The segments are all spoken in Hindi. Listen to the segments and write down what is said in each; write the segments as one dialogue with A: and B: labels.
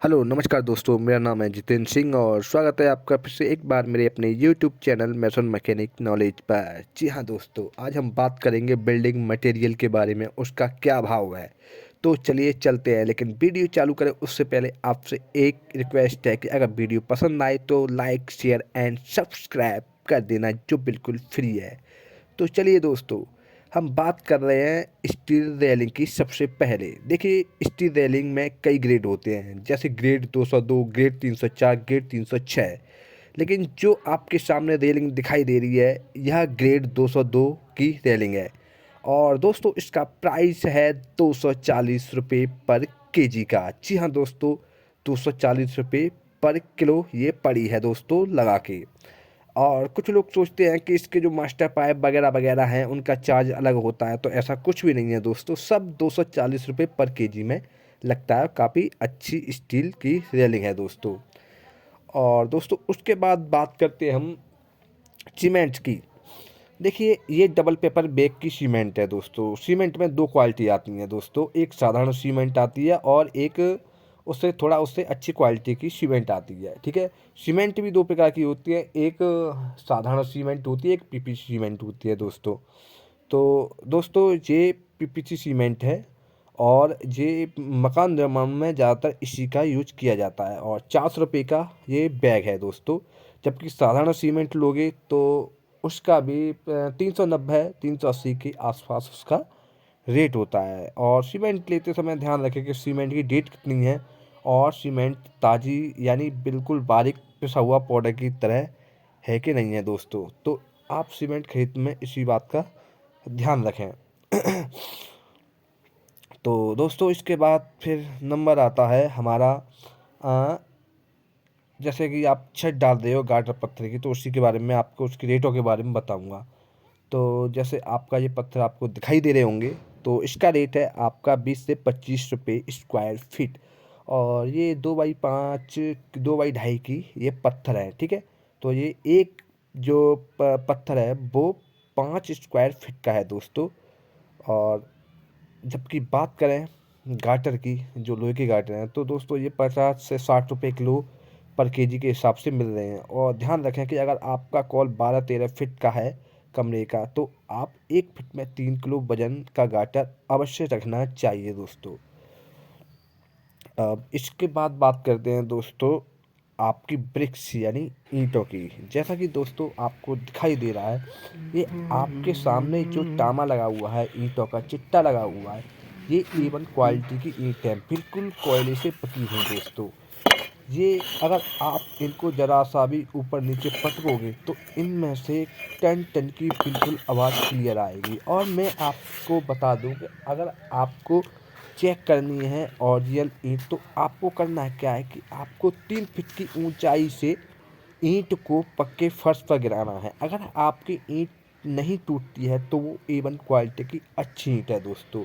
A: हेलो नमस्कार दोस्तों, मेरा नाम है जितेंद्र सिंह और स्वागत है आपका फिर से एक बार मेरे अपने यूट्यूब चैनल मैसन मैकेनिक नॉलेज पर। जी हाँ दोस्तों, आज हम बात करेंगे बिल्डिंग मटेरियल के बारे में, उसका क्या भाव है। तो चलिए चलते हैं, लेकिन वीडियो चालू करें उससे पहले आपसे एक रिक्वेस्ट है कि अगर वीडियो पसंद आए तो लाइक शेयर एंड सब्सक्राइब कर देना, जो बिल्कुल फ्री है। तो चलिए दोस्तों, हम बात कर रहे हैं स्टील रेलिंग की। सबसे पहले देखिए, स्टील रेलिंग में कई ग्रेड होते हैं, जैसे ग्रेड 202, ग्रेड 304, ग्रेड 306। लेकिन जो आपके सामने रेलिंग दिखाई दे रही है, यह ग्रेड 202 की रेलिंग है। और दोस्तों, इसका प्राइस है 240 रुपये पर केजी का। जी हाँ दोस्तों, 240 रुपये पर किलो ये पड़ी है दोस्तों लगा के। और कुछ लोग सोचते हैं कि इसके जो मास्टर पाइप वगैरह वगैरह हैं उनका चार्ज अलग होता है, तो ऐसा कुछ भी नहीं है दोस्तों। सब 240 रुपये पर केजी में लगता है। काफ़ी अच्छी स्टील की रेलिंग है दोस्तों। और दोस्तों, उसके बाद बात करते हैं हम सीमेंट की। देखिए, ये डबल पेपर बेग की सीमेंट है दोस्तों। सीमेंट में दो क्वालिटी आती हैं दोस्तों, एक साधारण सीमेंट आती है और एक उससे अच्छी क्वालिटी की सीमेंट आती है। ठीक है, सीमेंट भी दो प्रकार की होती है, एक साधारण सीमेंट होती है, एक पीपीसी सीमेंट होती है दोस्तों। तो दोस्तों, ये पीपीसी सीमेंट है और ये मकान निर्माण में ज़्यादातर इसी का यूज किया जाता है, और 400 रुपये का ये बैग है दोस्तों। जबकि साधारण सीमेंट लोगे तो उसका भी 390 380 के आसपास उसका रेट होता है। और सीमेंट लेते समय ध्यान रखें कि सीमेंट की डेट कितनी है, और सीमेंट ताज़ी यानी बिल्कुल बारीक पिसा हुआ पाउडर की तरह है कि नहीं है दोस्तों। तो आप सीमेंट खरीद में इसी बात का ध्यान रखें। तो दोस्तों, इसके बाद फिर नंबर आता है हमारा, अ, जैसे कि आप छत डाल रहे हो गाटर पत्थर की, तो उसी के बारे में आपको उसकी रेटों के बारे में बताऊंगा। तो जैसे आपका ये पत्थर आपको दिखाई दे रहे होंगे, तो इसका रेट है आपका 20 से 25 रुपये स्क्वायर फीट। और ये 2x5 2x2.5 की ये पत्थर है। ठीक है, तो ये एक जो पत्थर है वो 5 स्क्वायर फीट का है दोस्तों। और जबकि बात करें गाटर की, जो लोहे के गाटर हैं, तो दोस्तों ये 50 से 60 रुपये किलो पर केजी के हिसाब से मिल रहे हैं। और ध्यान रखें कि अगर आपका कॉल 12-13 फीट का है कमरे का, तो आप 1 फीट में 3 किलो वजन का गाटर अवश्य रखना चाहिए दोस्तों। अब इसके बाद बात करते हैं दोस्तों आपकी ब्रिक्स यानी ईंटों की। जैसा कि दोस्तों आपको दिखाई दे रहा है, ये आपके सामने जो टामा लगा हुआ है, ईंटों का चिट्टा लगा हुआ है, ये A1 क्वालिटी की ईंट है, बिल्कुल कोयले से पकी हुई दोस्तों। ये अगर आप इनको ज़रा सा भी ऊपर नीचे पटकोगे तो इनमें से टन टन की बिल्कुल आवाज़ क्लियर आएगी। और मैं आपको बता दूं कि अगर आपको चेक करनी है ओरिजिनल ईंट, तो आपको करना है क्या है कि आपको 3 फीट की ऊंचाई से ईंट को पक्के फर्श पर गिराना है। अगर आपकी ईंट नहीं टूटती है तो वो A1 क्वालिटी की अच्छी ईंट है दोस्तों।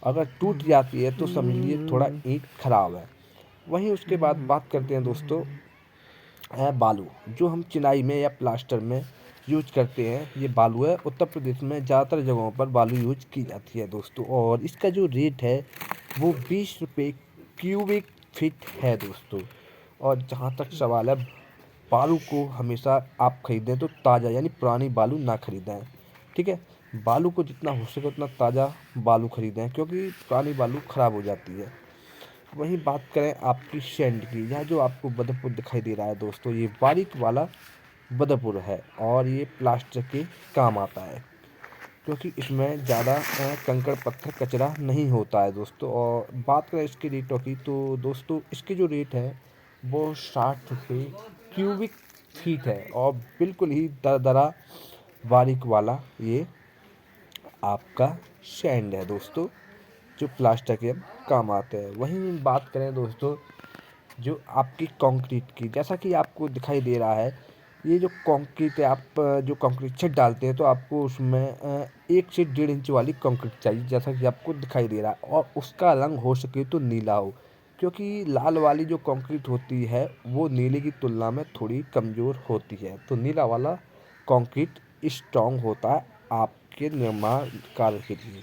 A: अगर टूट जाती है तो समझिए थोड़ा ईंट खराब है। वहीं उसके बाद बात करते हैं दोस्तों है बालू, जो हम चिनाई में या प्लास्टर में यूज करते हैं। ये बालू है, उत्तर प्रदेश में ज़्यादातर जगहों पर बालू यूज की जाती है दोस्तों। और इसका जो रेट है वो 20 रुपये क्यूबिक फीट है दोस्तों। और जहाँ तक सवाल है, बालू को हमेशा आप खरीदें तो ताज़ा यानी पुरानी बालू ना खरीदें। ठीक है, बालू को जितना हो सके उतना ताज़ा बालू खरीदें, क्योंकि पुरानी बालू ख़राब हो जाती है। वहीं बात करें आपकी सैंड की, यह जो आपको बदरपुर दिखाई दे रहा है दोस्तों, ये बारीक वाला बदरपुर है और ये प्लास्टर के काम आता है, क्योंकि इसमें ज़्यादा कंकड़ पत्थर कचरा नहीं होता है दोस्तों। और बात करें इसके रेटों की, तो दोस्तों इसकी जो रेट है वो 60 रुपये क्यूबिक फीट है, और बिल्कुल ही दरदरा बारीक वाला ये आपका सैंड है दोस्तों, जो प्लास्टर के काम आते हैं। वहीं बात करें दोस्तों जो आपकी कंक्रीट की, जैसा कि आपको दिखाई दे रहा है, ये जो कंक्रीट है, आप जो कंक्रीट छत डालते हैं तो आपको उसमें 1 से 1.5 इंच वाली कंक्रीट चाहिए, जैसा कि आपको दिखाई दे रहा है। और उसका रंग हो सके तो नीला हो, क्योंकि लाल वाली जो कंक्रीट होती है वो नीले की तुलना में थोड़ी कमज़ोर होती है। तो नीला वाला कंक्रीट स्ट्रॉन्ग होता है आपके निर्माण कार्य के लिए।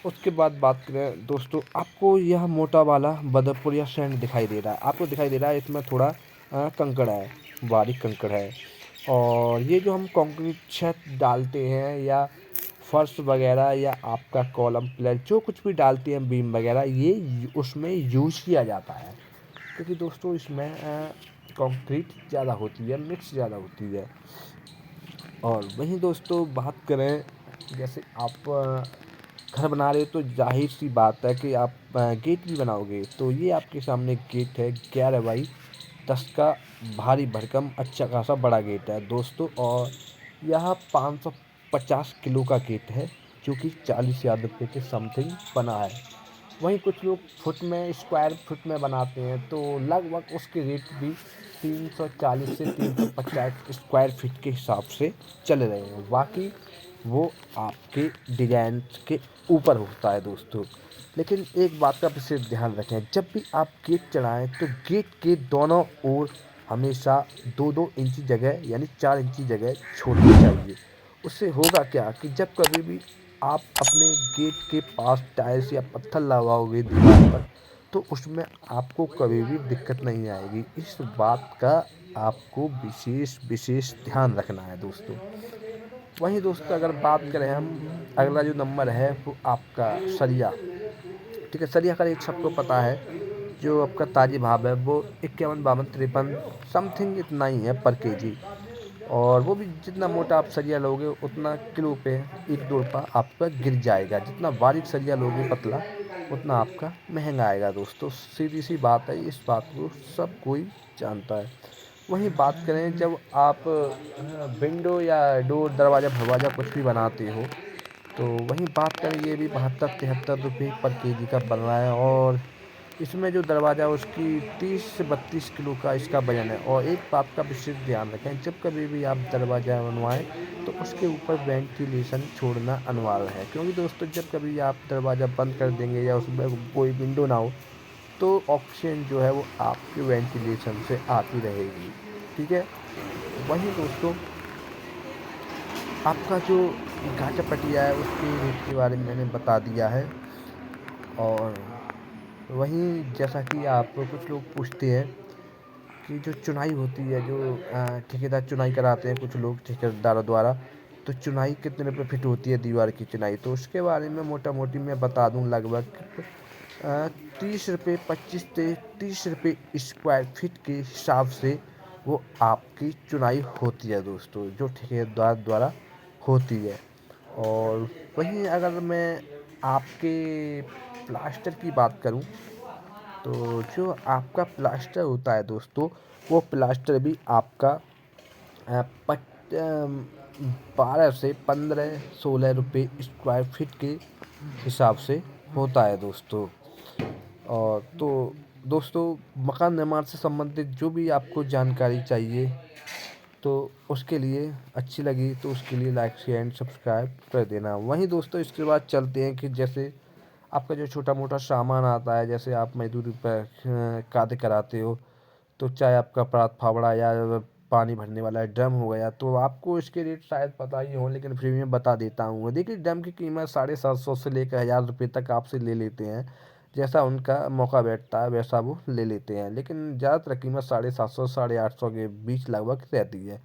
A: उसके बाद बात करें दोस्तों, आपको यह मोटा वाला बदरपुर या सैंड दिखाई दे रहा है, आपको दिखाई दे रहा है इसमें थोड़ा कंकड़ है, बारीक कंकड़ है। और ये जो हम कंक्रीट छत डालते हैं या फर्श वगैरह या आपका कॉलम पिलर जो कुछ भी डालते हैं बीम वगैरह, ये उसमें यूज किया जाता है, क्योंकि दोस्तों इसमें कंक्रीट ज़्यादा होती है, मिक्स ज़्यादा होती है। और वहीं दोस्तों बात करें, जैसे आप घर बना रहे हो तो जाहिर सी बात है कि आप गेट भी बनाओगे, तो ये आपके सामने गेट है 11x10 का, भारी भरकम अच्छा खासा बड़ा गेट है दोस्तों। और यह 550 किलो का गेट है, जो कि 40,000 रुपये के समथिंग बना है। वहीं कुछ लोग फुट में, स्क्वायर फुट में बनाते हैं, तो लगभग उसके रेट भी 340 से 350 स्क्वायर फीट के हिसाब से चल रहे हैं। बाकी वो आपके डिजाइन के ऊपर होता है दोस्तों। लेकिन एक बात का विशेष ध्यान रखें, जब भी आप गेट चढ़ाएं तो गेट के दोनों ओर हमेशा 2-2 इंची जगह यानी 4 इंची जगह छोड़नी चाहिए। उससे होगा क्या कि जब कभी भी आप अपने गेट के पास टाइल्स या पत्थर लगाओगे दीवार पर, तो उसमें आपको कभी भी दिक्कत नहीं आएगी। इस बात का आपको विशेष विशेष ध्यान रखना है दोस्तों। वहीं दोस्तों अगर बात करें हम, अगला जो नंबर है वो आपका सरिया। ठीक है, सरिया का रेट सबको पता है, जो आपका ताजी भाव है वो 51, 52, 53 समथिंग इतना ही है पर केजी। और वो भी जितना मोटा आप सरिया लोगे उतना किलो पे 1-2 रुपये आपका गिर जाएगा, जितना बारीक सरिया लोगे पतला उतना आपका महंगा आएगा दोस्तों। सीधी सी बात है, इस बात को सब कोई जानता है। वहीं बात करें जब आप विंडो या डोर, दरवाज़ा फरवाजा कुछ भी बनाते हो, तो वहीं बात करें ये भी 72-73 रुपये पर केजी का बन रहा है। और इसमें जो दरवाज़ा है उसकी 30 से 32 किलो का इसका वजन है। और एक बात का विशेष ध्यान रखें, जब कभी भी आप दरवाज़ा बनवाएं तो उसके ऊपर वेंटिलेशन छोड़ना अनिवार्य है, क्योंकि दोस्तों जब कभी आप दरवाज़ा बंद कर देंगे या उसमें कोई विंडो ना हो, तो ऑक्सीजन जो है वो आपके वेंटिलेशन से आती रहेगी। ठीक है, वहीं दोस्तों आपका जो गाचा पटिया है उसके रेट के बारे में मैंने बता दिया है। और वहीं जैसा कि आप कुछ लोग पूछते हैं कि जो चुनाई होती है, जो ठेकेदार चुनाई कराते हैं कुछ लोग ठेकेदारों द्वारा, तो चुनाई कितने रुपये फिट होती है दीवार की चुनाई, तो उसके बारे में मोटा मोटी मैं बता दूं, लगभग 30 रुपये, 25 से 30 रुपये स्क्वायर फीट के हिसाब से वो आपकी चुनाई होती है दोस्तों, जो ठेकेदार द्वारा होती है। और वहीं अगर मैं आपके प्लास्टर की बात करूं, तो जो आपका प्लास्टर होता है दोस्तों, वो प्लास्टर भी आपका 12 से 15, 16 रुपये स्क्वायर फीट के हिसाब से होता है दोस्तों। और तो दोस्तों मकान निर्माण से संबंधित जो भी आपको जानकारी चाहिए, तो उसके लिए अच्छी लगी तो उसके लिए लाइक शेयर एंड सब्सक्राइब कर देना। वहीं दोस्तों इसके बाद चलते हैं कि जैसे आपका जो छोटा मोटा सामान आता है, जैसे आप मजदूरी पर कार्य कराते हो, तो चाहे आपका परात फावड़ा या पानी भरने वाला ड्रम हो गया, तो आपको इसके रेट शायद पता ही हो, लेकिन फिर भी मैं बता देता हूँ। देखिए ड्रम की कीमत 750 से लेकर 1000 रुपये तक आपसे ले लेते हैं, जैसा उनका मौका बैठता है वैसा वो ले लेते हैं, लेकिन ज़्यादातर कीमत 750 850 के बीच लगभग रहती है।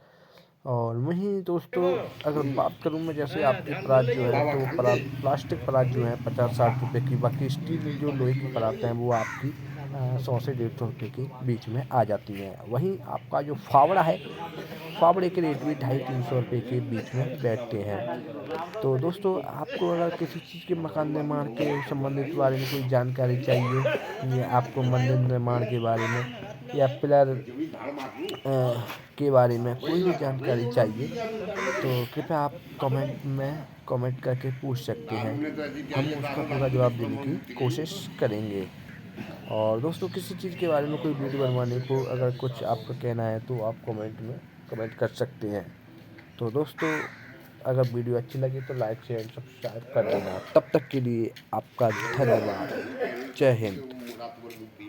A: और वहीं दोस्तों अगर बात करूं मैं, जैसे आपकी परात जो है, तो परात प्लास्टिक परात जो है 50-60 रुपये की, बाकी स्टील जो लोहे की परात हैं वो आपकी 100 से 150 रुपये के बीच में आ जाती हैं। वहीं आपका जो फावड़ा है, फावड़े के रेट भी 250-300 रुपये के बीच में बैठते हैं। तो दोस्तों आपको अगर किसी चीज़ के मकान निर्माण के संबंधित बारे में कोई जानकारी चाहिए, या आपको मंदिर निर्माण के बारे में या पिलर के बारे में कोई भी जानकारी चाहिए, तो कृपया आप कमेंट में कमेंट करके पूछ सकते हैं, हम उसका पूरा जवाब देने की कोशिश करेंगे। और दोस्तों किसी चीज़ के बारे में कोई वीडियो बनवाने को अगर कुछ आपका कहना है तो आप कमेंट में कमेंट कर सकते हैं। तो दोस्तों अगर वीडियो अच्छी लगी तो लाइक शेयर सब्सक्राइब कर देना। तब तक के लिए आपका धन्यवाद। जय हिंद।